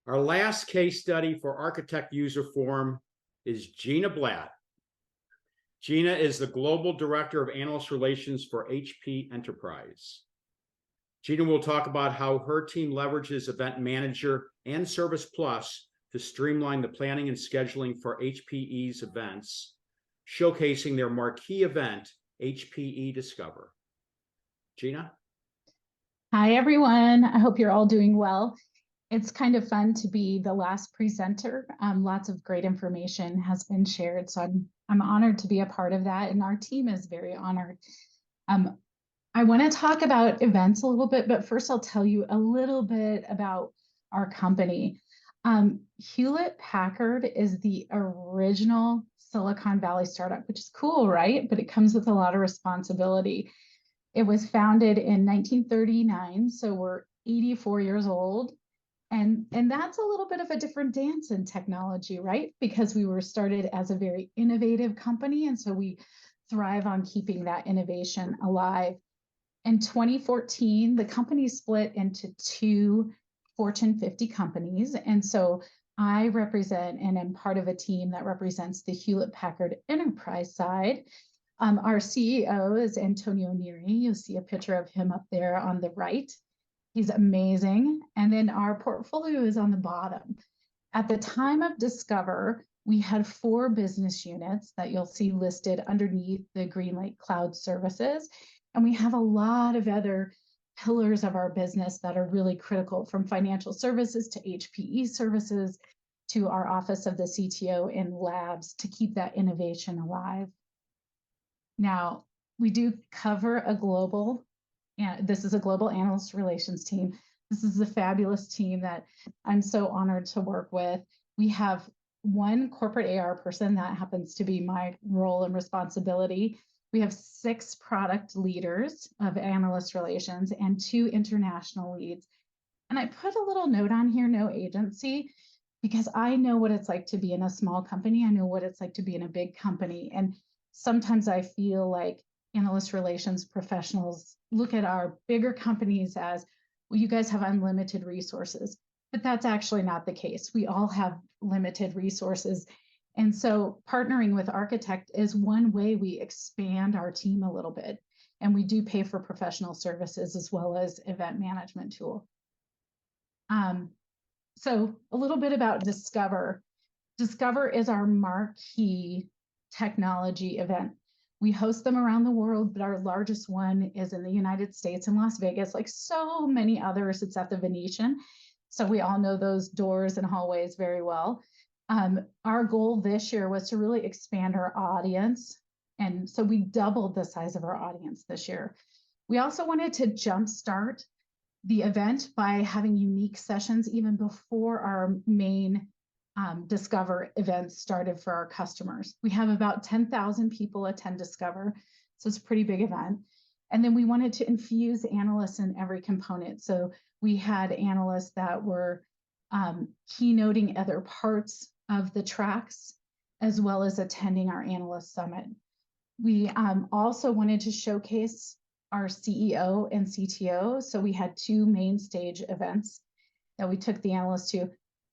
Our last case study for Architect User Forum is Gina Blatt. Gina is the Global Director of Analyst Relations for HPE Enterprise. Gina will talk about how her team leverages Event Manager and Service Plus to streamline the planning and scheduling for HPE's events, showcasing their marquee event, HPE Discover. Gina? Hi, everyone. I hope you're all doing well. It's kind of fun to be the last presenter. Lots of great information has been shared, so I'm honored to be a part of that, and our team is very honored. I want to talk about events a little bit, but first I'll tell you a little bit about our company. Hewlett Packard is the original Silicon Valley startup, which is cool, right? But it comes with a lot of responsibility. It was founded in 1939, so we're 84 years old. And that's a little bit of a different dance in technology, right? Because we were started as a very innovative company, and so we thrive on keeping that innovation alive. In 2014, the company split into two Fortune 50 companies, and so I represent and am part of a team that represents the Hewlett Packard Enterprise side. Our CEO is Antonio Neri. You'll see a picture of him up there on the right. He's amazing. And then our portfolio is on the bottom. At the time of Discover, we had 4 business units that you'll see listed underneath the GreenLake Cloud Services. And we have a lot of other pillars of our business that are really critical, from financial services to HPE services to our office of the CTO and labs to keep that innovation alive. Now, we do cover a global, and this is a global analyst relations team. This is a fabulous team that I'm so honored to work with. We have one corporate AR person, that happens to be my role and responsibility. We have 6 product leaders of analyst relations and 2 international leads. And I put a little note on here, no agency, because I know what it's like to be in a small company. I know what it's like to be in a big company. And sometimes I feel like analyst relations professionals look at our bigger companies as, well, you guys have unlimited resources, but that's actually not the case. We all have limited resources. And so partnering with Architect is one way we expand our team a little bit. And we do pay for professional services as well as event management tool. So a little bit about Discover. Discover is our marquee technology event. We host them around the world, but our largest one is in the United States in Las Vegas. Like so many others, it's at the Venetian. So we all know those doors and hallways very well. Our goal this year was to really expand our audience. And so we doubled the size of our audience this year. We also wanted to jumpstart the event by having unique sessions even before our main Discover events started for our customers. We have about 10,000 people attend Discover, so it's a pretty big event. And then we wanted to infuse analysts in every component. So we had analysts that were keynoting other parts of the tracks, as well as attending our analyst summit. We also wanted to showcase our CEO and CTO. So we had 2 main stage events that we took the analysts to.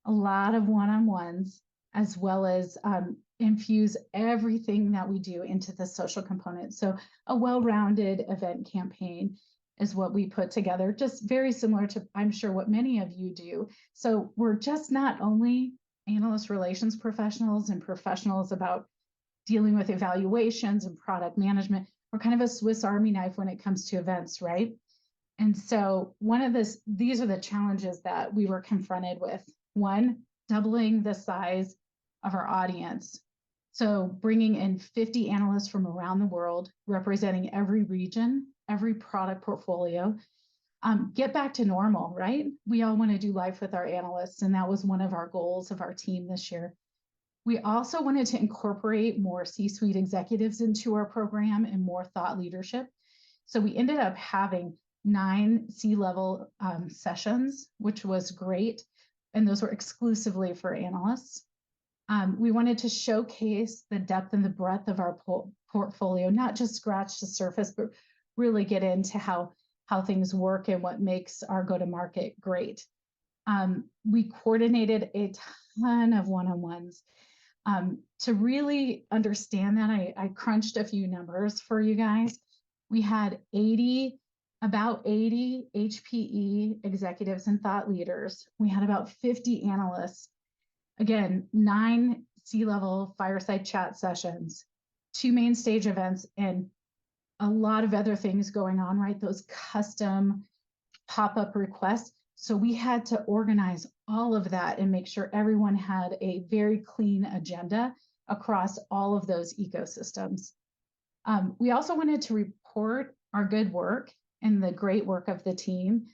A lot of one-on-ones, as well as infuse everything that we do into the social component. So a well-rounded event campaign is what we put together, just very similar to, I'm sure, what many of you do. So we're just not only analyst relations professionals and professionals about dealing with evaluations and product management. We're kind of a Swiss Army knife when it comes to events, right? And so these are the challenges that we were confronted with. 1, doubling the size of our audience. So bringing in 50 analysts from around the world, representing every region, every product portfolio. Get back to normal, right? We all want to do life with our analysts, and that was one of our goals of our team this year. We also wanted to incorporate more C-suite executives into our program and more thought leadership. So we ended up having 9 C-level sessions, which was great. And those were exclusively for analysts. We wanted to showcase the depth and the breadth of our portfolio, not just scratch the surface, but really get into how things work and what makes our go-to-market great. We coordinated a ton of one-on-ones. To really understand that, I crunched a few numbers for you guys. We had about 80 HPE executives and thought leaders. We had about 50 analysts. Again, 9 C-level fireside chat sessions, 2 main stage events, and a lot of other things going on, right? Those custom pop-up requests. So we had to organize all of that and make sure everyone had a very clean agenda across all of those ecosystems. We also wanted to report our good work and the great work of the team.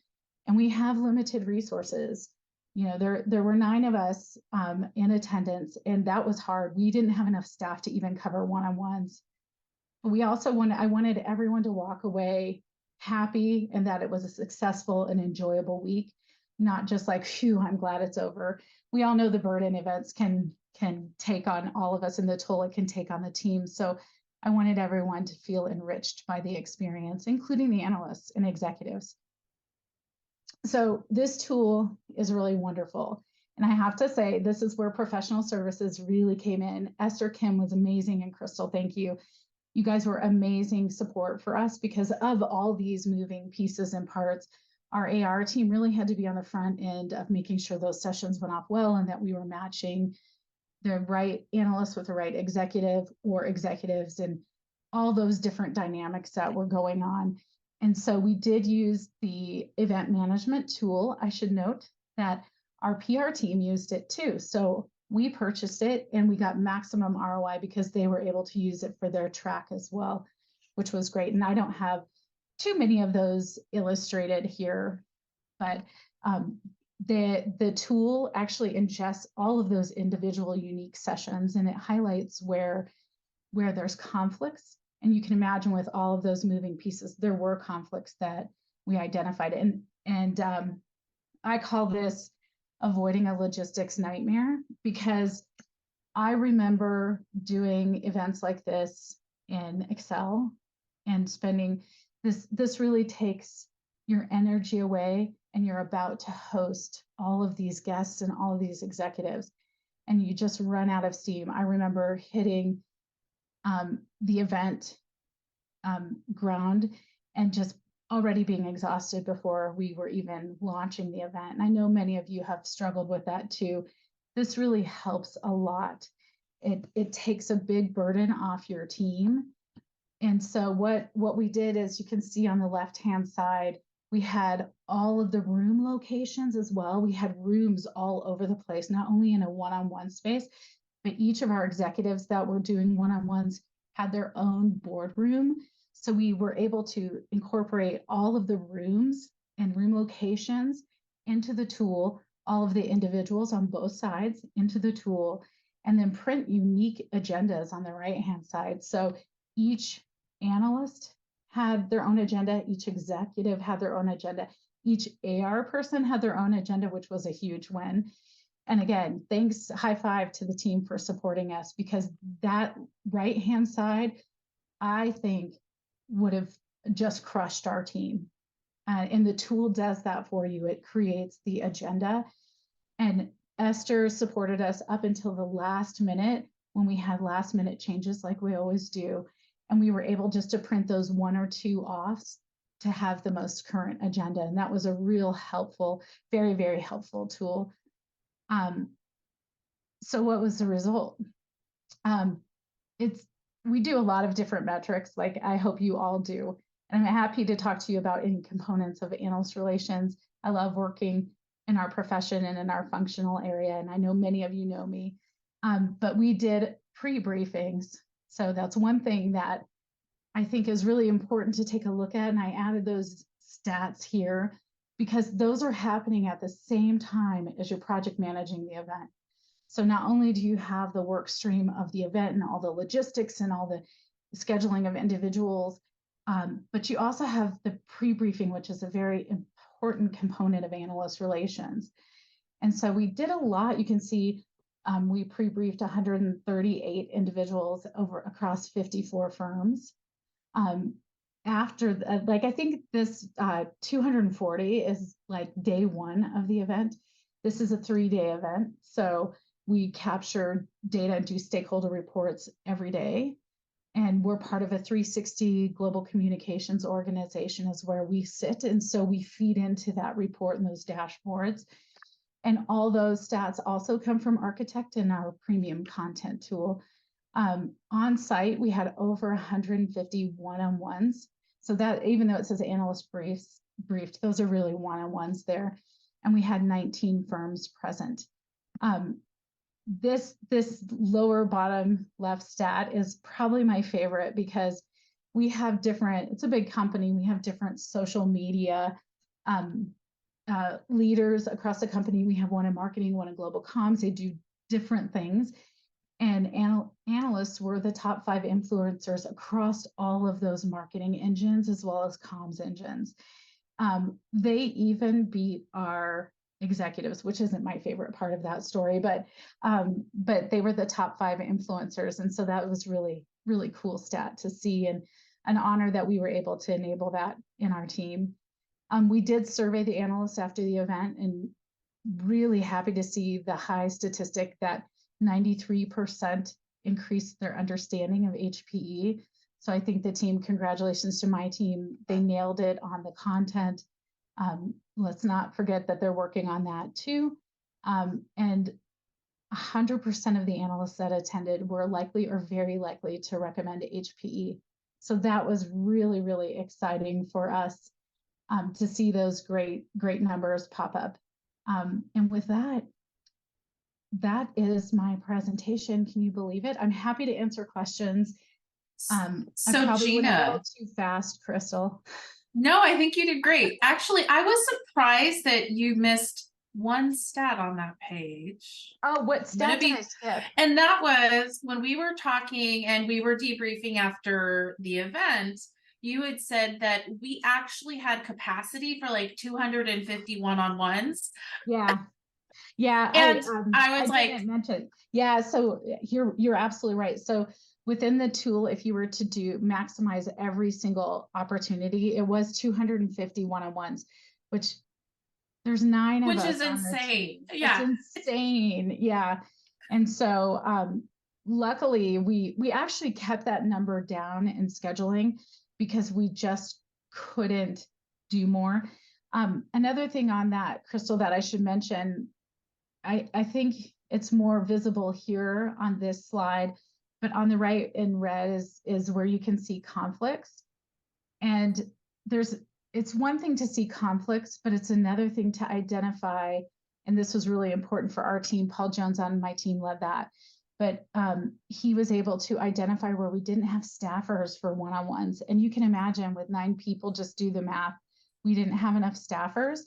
And we have limited resources. You know, there were 9 of us in attendance, and that was hard. We didn't have enough staff to even cover one-on-ones. But I wanted everyone to walk away happy and that it was a successful and enjoyable week, not just like, phew, I'm glad it's over. We all know the burden events can take on all of us and the toll it can take on the team. So I wanted everyone to feel enriched by the experience, including the analysts and executives. So this tool is really wonderful. And I have to say, this is where professional services really came in. Esther, Kim was amazing, and Crystal, thank you. You guys were amazing support for us because of all these moving pieces and parts. Our AR team really had to be on the front end of making sure those sessions went off well and that we were matching the right analyst with the right executive or executives and all those different dynamics that were going on. And so we did use the event management tool. I should note that our PR team used it too. So we purchased it and we got maximum ROI because they were able to use it for their track as well, which was great. And I don't have too many of those illustrated here, but the tool actually ingests all of those individual unique sessions, and it highlights where there's conflicts. And you can imagine with all of those moving pieces, there were conflicts that we identified. And I call this avoiding a logistics nightmare, because I remember doing events like this in Excel and spending this really takes your energy away, and you're about to host all of these guests and all of these executives, and you just run out of steam. I remember hitting the event ground and just already being exhausted before we were even launching the event. And I know many of you have struggled with that too. This really helps a lot. It takes a big burden off your team. And so what we did is, you can see on the left-hand side, we had all of the room locations as well. We had rooms all over the place, not only in a one-on-one space, but each of our executives that were doing one-on-ones had their own boardroom. So we were able to incorporate all of the rooms and room locations into the tool, all of the individuals on both sides into the tool, and then print unique agendas on the right-hand side. So each analyst had their own agenda, each executive had their own agenda, each AR person had their own agenda, which was a huge win. And again, thanks, high five to the team for supporting us, because that right-hand side, I think, would have just crushed our team. And the tool does that for you. It creates the agenda. And Esther supported us up until the last minute when we had last minute changes like we always do. And we were able just to print those 1 or 2 offs to have the most current agenda. And that was a real helpful, very, very helpful tool. So what was the result? We do a lot of different metrics, like I hope you all do. And I'm happy to talk to you about any components of analyst relations. I love working in our profession and in our functional area, and I know many of you know me. But we did pre-briefings. So that's one thing that I think is really important to take a look at. And I added those stats here because those are happening at the same time as you're project managing the event. So not only do you have the work stream of the event and all the logistics and all the scheduling of individuals, but you also have the pre-briefing, which is a very important component of analyst relations. And so we did a lot. You can see we pre-briefed 138 individuals across 54 firms. I think this 240 is like day 1 of the event. This is a 3-day event. So we capture data and do stakeholder reports every day. And we're part of a 360 global communications organization is where we sit. And so we feed into that report and those dashboards. And all those stats also come from Architect and our premium content tool. On site, we had over 150 one-on-ones. So that, even though it says analyst briefed, those are really one-on-ones there. And we had 19 firms present. This lower bottom left stat is probably my favorite because we have different, it's a big company, we have different social media leaders across the company. We have one in marketing, one in global comms. They do different things. And analysts were the top 5 influencers across all of those marketing engines as well as comms engines. They even beat our executives, which isn't my favorite part of that story, but they were the top 5 influencers. And so that was really, really cool stat to see, and an honor that we were able to enable that in our team. We did survey the analysts after the event, and really happy to see the high statistic that 93% increased their understanding of HPE. So I think the team, congratulations to my team, they nailed it on the content. Let's not forget that they're working on that too. And 100% of the analysts that attended were likely or very likely to recommend HPE. So that was really, really exciting for us to see those great numbers pop up. And with that, that is my presentation. Can you believe it? I'm happy to answer questions. I probably went a little too fast, Crystal. No, I think you did great. Actually, I was surprised that you missed one stat on that page. Oh, what stat did I skip? And that was when we were talking and we were debriefing after the event, you had said that we actually had capacity for like 250 one-on-ones. Yeah. Yeah. And I was like, didn't mention. Yeah. So you're absolutely right. So within the tool, if you were to maximize every single opportunity, it was 250 one-on-ones, which there's 9 of us. Which is insane. Yeah. It's insane. Yeah. And so luckily we actually kept that number down in scheduling because we just couldn't do more. Another thing on that, Crystal, that I should mention, I think it's more visible here on this slide, but on the right in red is where you can see conflicts. And it's one thing to see conflicts, but it's another thing to identify, and this was really important for our team. Paul Jones on my team led that, but he was able to identify where we didn't have staffers for one-on-ones. And you can imagine with 9 people, just do the math, we didn't have enough staffers.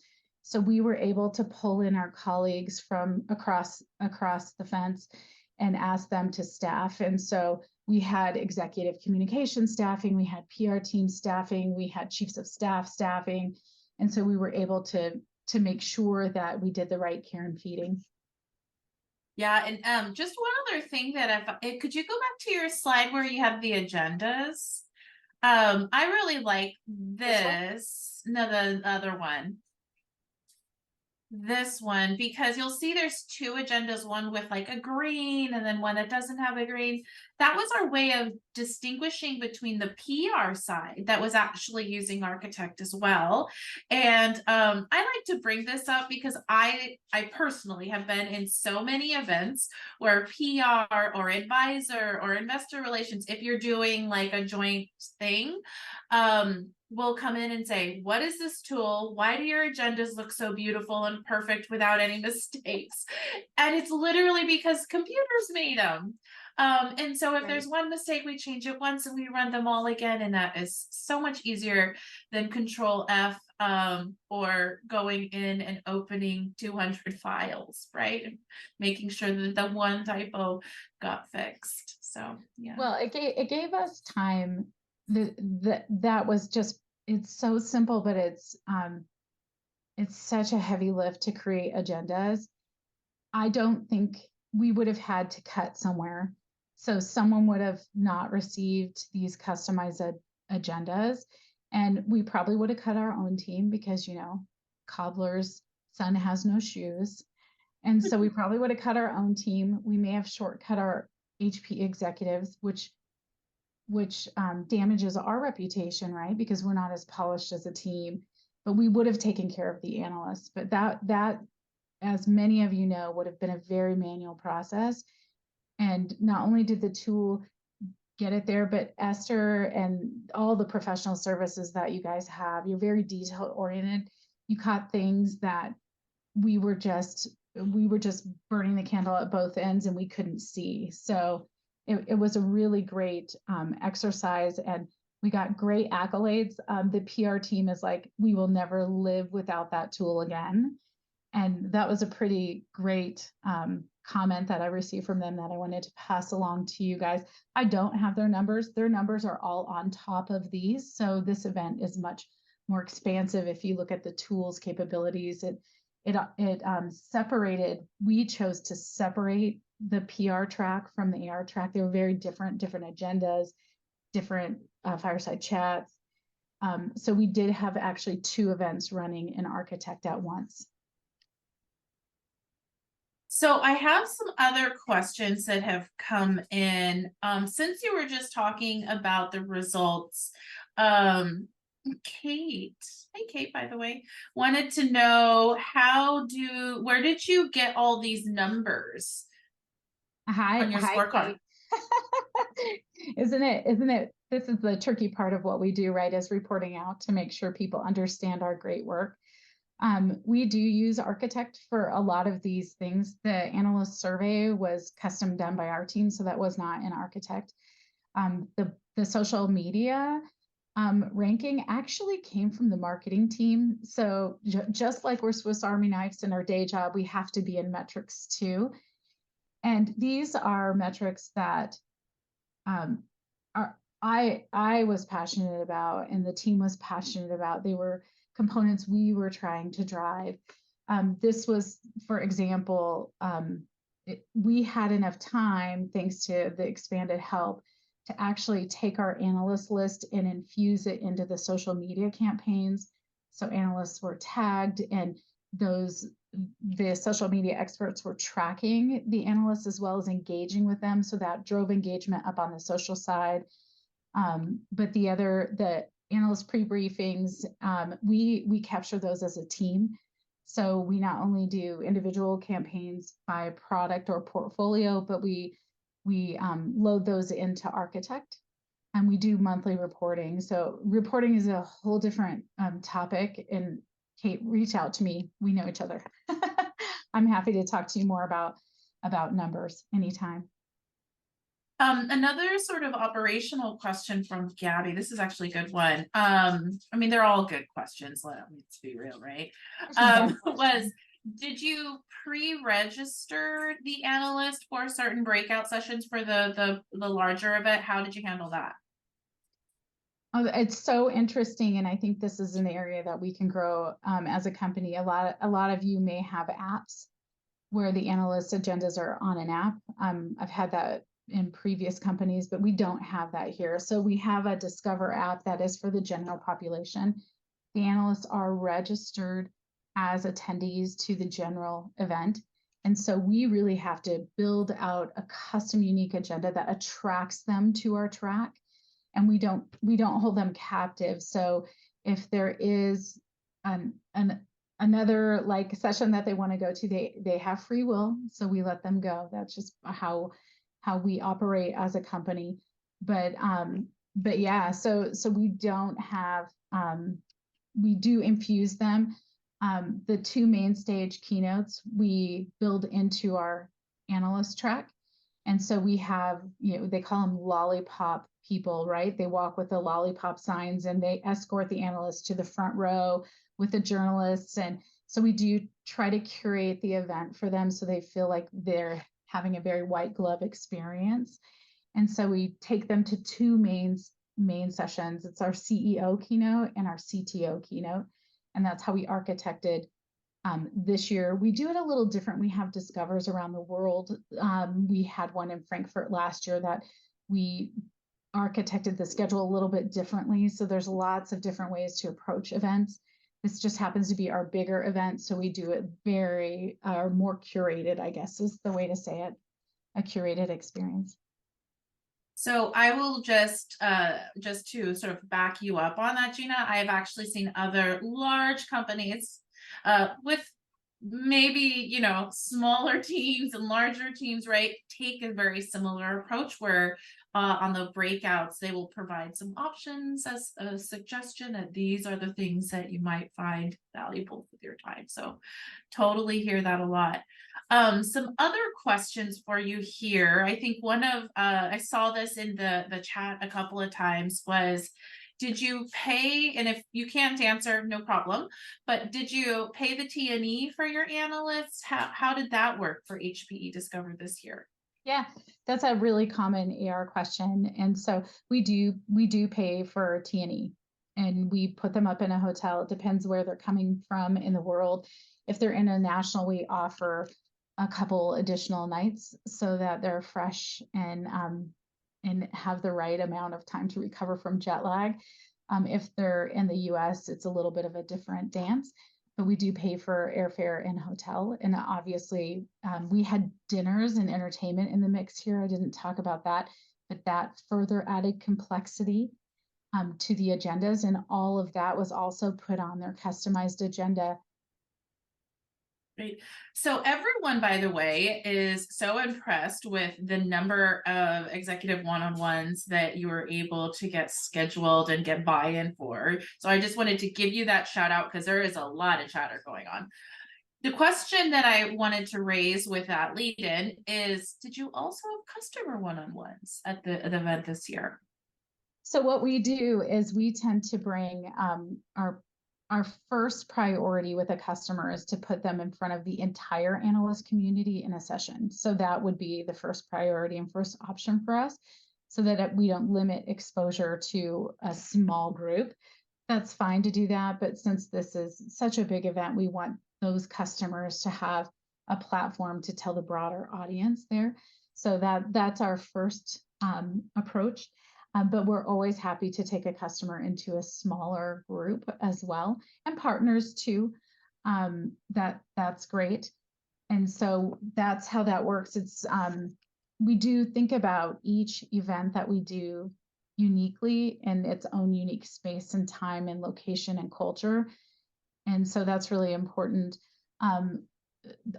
So we were able to pull in our colleagues from across the fence and ask them to staff. And so we had executive communication staffing, we had PR team staffing, we had chiefs of staff staffing. And so we were able to make sure that we did the right care and feeding. Yeah, and just one other thing that could you go back to your slide where you have the agendas? I really like this. No, the other one. This one, because you'll see there's 2 agendas, one with like a green and then one that doesn't have a green. That was our way of distinguishing between the PR side that was actually using Architect as well. And I like to bring this up because I personally have been in so many events where PR or advisor or investor relations, if you're doing like a joint thing, will come in and say, what is this tool? Why do your agendas look so beautiful and perfect without any mistakes? And it's literally because computers made them. And so if there's one mistake, we change it once and we run them all again. And that is so much easier than Control F or going in and opening 200 files, right? And making sure that the one typo got fixed. So, yeah. Well, it gave us time. That was just, it's so simple, but it's such a heavy lift to create agendas. I don't think we would have had to cut somewhere. So someone would have not received these customized agendas, and we probably would have cut our own team because, cobbler's son has no shoes. And so we probably would have cut our own team. We may have shortcut our HP executives, which damages our reputation, right? Because we're not as polished as a team, but we would have taken care of the analysts. But that, as many of you know, would have been a very manual process. And not only did the tool get it there, but Esther and all the professional services that you guys have, you're very detail oriented. You caught things that we were just burning the candle at both ends and we couldn't see. So it was a really great exercise, and we got great accolades. The PR team is like, we will never live without that tool again. And that was a pretty great comment that I received from them that I wanted to pass along to you guys. I don't have their numbers. Their numbers are all on top of these. So this event is much more expansive. If you look at the tools capabilities, it separated. We chose to separate the PR track from the AR track. They were very different agendas, different fireside chats. So we did have actually 2 events running in Architect at once. So I have some other questions that have come in. Since you were just talking about the results, Kate, hey Kate, by the way, wanted to know where did you get all these numbers on your scorecard? Isn't it, this is the tricky part of what we do, right, is reporting out to make sure people understand our great work. We do use Architect for a lot of these things. The analyst survey was custom done by our team, so that was not in Architect. The social media ranking actually came from the marketing team. So just like we're Swiss Army knives in our day job, we have to be in metrics too. And these are metrics that I was passionate about and the team was passionate about. They were components we were trying to drive. This was, for example, we had enough time, thanks to the expanded help, to actually take our analyst list and infuse it into the social media campaigns. So analysts were tagged, and the social media experts were tracking the analysts as well as engaging with them. So that drove engagement up on the social side. But the analyst pre-briefings, we capture those as a team. So we not only do individual campaigns by product or portfolio, but we load those into Architect, and we do monthly reporting. So reporting is a whole different topic. And Kate, reach out to me. We know each other. I'm happy to talk to you more about numbers anytime. Another sort of operational question from Gabby. This is actually a good one. I mean, they're all good questions. Let's be real, right? Did you pre-register the analyst for certain breakout sessions for the larger event? How did you handle that? Oh, it's so interesting, and I think this is an area that we can grow as a company. A lot of you may have apps where the analyst agendas are on an app. I've had that in previous companies, but we don't have that here. So we have a Discover app that is for the general population. The analysts are registered as attendees to the general event. And so we really have to build out a custom unique agenda that attracts them to our track. And we don't hold them captive. So if there is another like session that they want to go to, they have free will. So we let them go. That's just how we operate as a company. But yeah, so we don't have, we do infuse them. The 2 main stage keynotes we build into our analyst track. And so we have, they call them lollipop people, right? They walk with the lollipop signs and they escort the analysts to the front row with the journalists. And so we do try to curate the event for them so they feel like they're having a very white glove experience. And so we take them to 2 main sessions. It's our CEO keynote and our CTO keynote. And that's how we architected this year. We do it a little different. We have Discovers around the world. We had one in Frankfurt last year that we architected the schedule a little bit differently. So there's lots of different ways to approach events. This just happens to be our bigger event, so we do it very more curated, I guess is the way to say it, a curated experience. So I will just to sort of back you up on that, Gina, I have actually seen other large companies with maybe, you know, smaller teams and larger teams, right, take a very similar approach where on the breakouts, they will provide some options as a suggestion, and these are the things that you might find valuable with your time. So totally hear that a lot. Some other questions for you here. I think one of I saw this in the chat a couple of times was, did you pay, and if you can't answer, no problem, but did you pay the T&E for your analysts? How did that work for HPE Discover this year? Yeah, that's a really common AR question. And so we do pay for T&E, and we put them up in a hotel. It depends where they're coming from in the world. If they're international, we offer a couple additional nights so that they're fresh and have the right amount of time to recover from jet lag. If they're in the US, it's a little bit of a different dance, but we do pay for airfare and hotel. And obviously, we had dinners and entertainment in the mix here. I didn't talk about that, but that further added complexity to the agendas. And all of that was also put on their customized agenda. Great. So everyone, by the way, is so impressed with the number of executive one-on-ones that you were able to get scheduled and get buy-in for. So I just wanted to give you that shout out because there is a lot of chatter going on. The question that I wanted to raise with that lead-in is, did you also have customer one-on-ones at the event this year? So what we do is we tend to bring our first priority with a customer is to put them in front of the entire analyst community in a session. So that would be the first priority and first option for us, so that we don't limit exposure to a small group. That's fine to do that, but since this is such a big event, we want those customers to have a platform to tell the broader audience there. So that's our first approach. But we're always happy to take a customer into a smaller group as well, and partners too. That's great. And so that's how that works. It's we do think about each event that we do uniquely in its own unique space and time and location and culture. And so that's really important.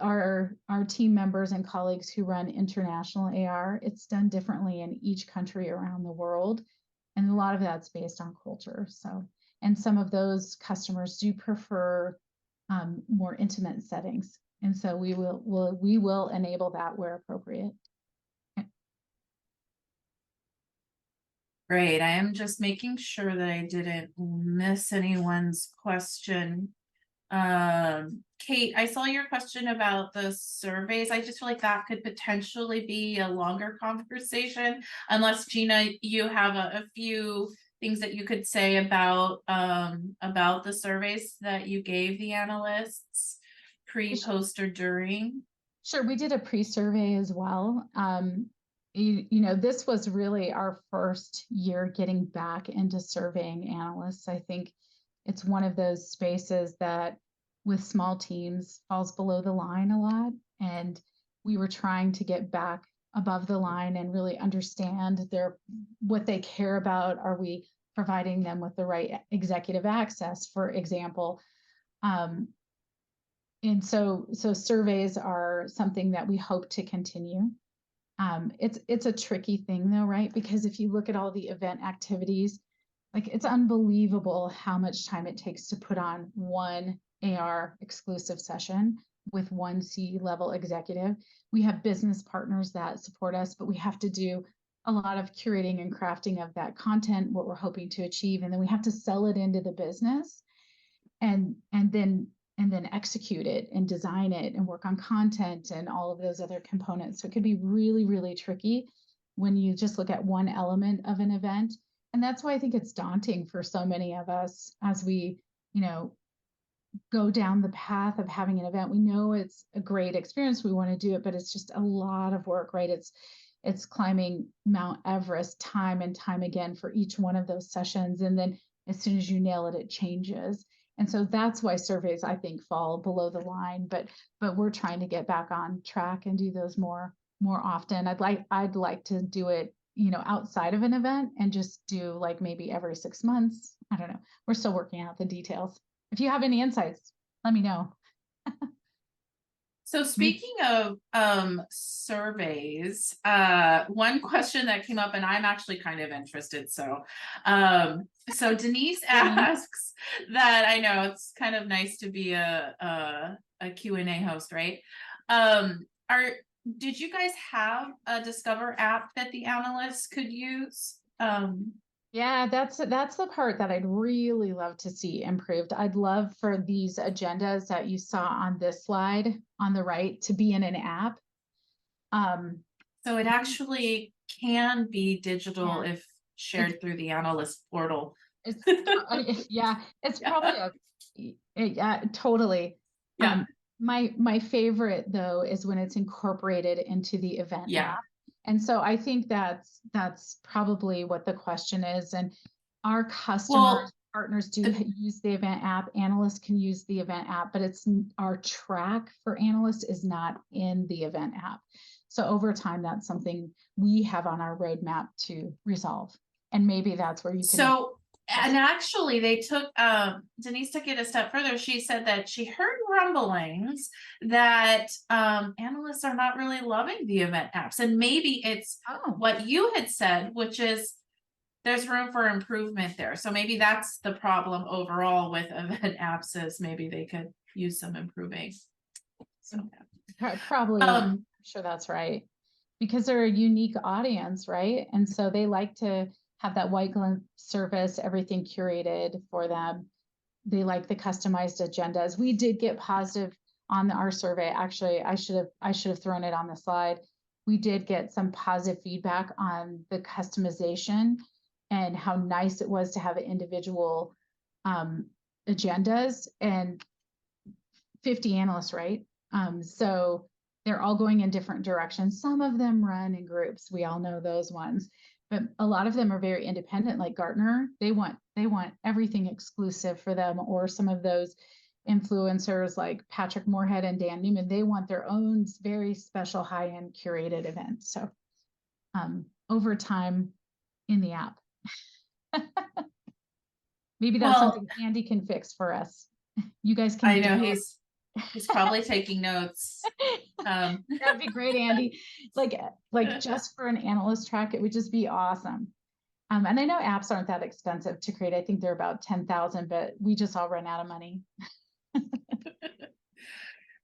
Our team members and colleagues who run international AR, it's done differently in each country around the world. And a lot of that's based on culture. So, and some of those customers do prefer more intimate settings. And so we will enable that where appropriate. Great. I am just making sure that I didn't miss anyone's question. Kate, I saw your question about the surveys. I just feel like that could potentially be a longer conversation, unless Gina, you have a few things that you could say about the surveys that you gave the analysts pre, post, or during. Sure, we did a pre-survey as well. You know, this was really our first year getting back into surveying analysts. I think it's one of those spaces that with small teams falls below the line a lot. And we were trying to get back above the line and really understand what they care about. Are we providing them with the right executive access, for example? And so surveys are something that we hope to continue. It's a tricky thing though, right? Because if you look at all the event activities, like it's unbelievable how much time it takes to put on one AR exclusive session with one C-level executive. We have business partners that support us, but we have to do a lot of curating and crafting of that content, what we're hoping to achieve, and then we have to sell it into the business and then execute it and design it and work on content and all of those other components. So it could be really, really tricky when you just look at one element of an event. And that's why I think it's daunting for so many of us as we, you know, go down the path of having an event. We know it's a great experience. We want to do it, but it's just a lot of work, right? It's climbing Mount Everest time and time again for each one of those sessions. And then as soon as you nail it, it changes. And so that's why surveys, I think, fall below the line, but we're trying to get back on track and do those more often. I'd like to do it, outside of an event and just do like maybe every 6 months. I don't know. We're still working out the details. If you have any insights, let me know. So speaking of surveys, one question that came up, and I'm actually kind of interested. So Denise asks that, I know it's kind of nice to be a Q&A host, right? Did you guys have a Discover app that the analysts could use? Yeah, that's the part that I'd really love to see improved. I'd love for these agendas that you saw on this slide on the right to be in an app. So it actually can be digital if shared through the analyst portal. It's it's probably totally. Yeah. My favorite though is when it's incorporated into the event app. And so I think that's probably what the question is. And our customers, partners do use the event app. Analysts can use the event app, but it's our track for analysts is not in the event app. So over time, that's something we have on our roadmap to resolve. And maybe that's where you can. And actually they took, Denise took it a step further. She said that she heard rumblings that analysts are not really loving the event apps. And maybe it's what you had said, which is there's room for improvement there. So maybe that's the problem overall with event apps, is maybe they could use some improving. So probably, I'm sure that's right. Because they're a unique audience, right? And so they like to have that white glove service, everything curated for them. They like the customized agendas. We did get positive on our survey. Actually, I should have thrown it on the slide. We did get some positive feedback on the customization and how nice it was to have individual agendas, and 50 analysts, right? So they're all going in different directions. Some of them run in groups. We all know those ones. But a lot of them are very independent, like Gartner. They want everything exclusive for them, or some of those influencers like Patrick Moorhead and Dan Newman. They want their own very special high-end curated events. So over time in the app. Maybe that's something Andy can fix for us. You guys can. I know he's probably taking notes. That'd be great, Andy. Like just for an analyst track, it would just be awesome. And I know apps aren't that expensive to create. I think they're about 10,000, but we just all run out of money.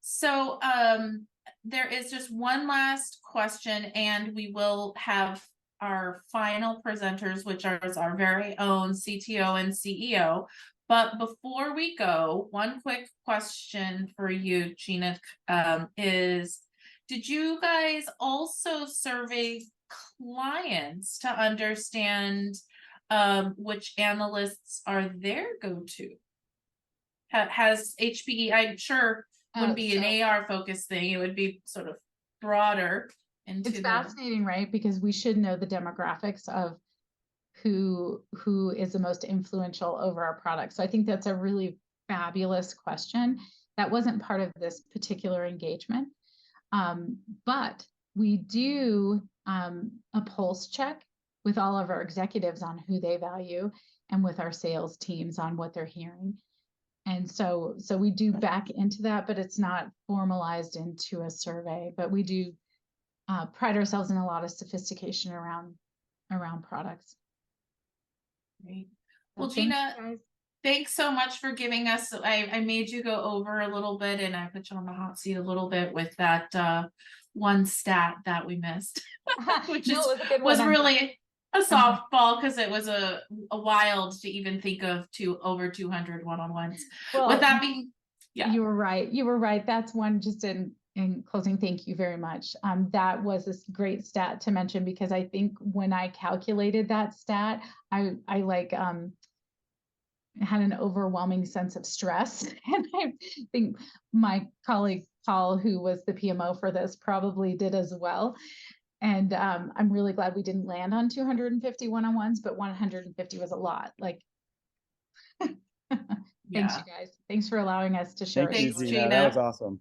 So there is just one last question, and we will have our final presenters, which are our very own CTO and CEO. But before we go, one quick question for you, Gina, is, did you guys also survey clients to understand which analysts are their go-to? Has HPE, I'm sure wouldn't be an AR focused thing, it would be sort of broader. It's fascinating, right? Because we should know the demographics of who is the most influential over our product. So I think that's a really fabulous question. That wasn't part of this particular engagement. But we do a pulse check with all of our executives on who they value, and with our sales teams on what they're hearing. And so we do back into that, but it's not formalized into a survey. But we do pride ourselves in a lot of sophistication around products. Great. Well, Gina, thanks so much for giving us, I made you go over a little bit, and I put you on the hot seat a little bit with that one stat that we missed, which was really a softball, because it was a wild to even think of over 200 one-on-ones. Well, with that being, you were right. That's one. Just in closing, thank you very much. That was a great stat to mention, because I think when I calculated that stat, I had an overwhelming sense of stress. And I think my colleague Paul, who was the PMO for this, probably did as well. And I'm really glad we didn't land on 250 one-on-ones, but 150 was a lot. Like Thanks, Yeah. you guys. Thanks for allowing us to share. Thank you, Thanks, Gina. Gina. That was awesome.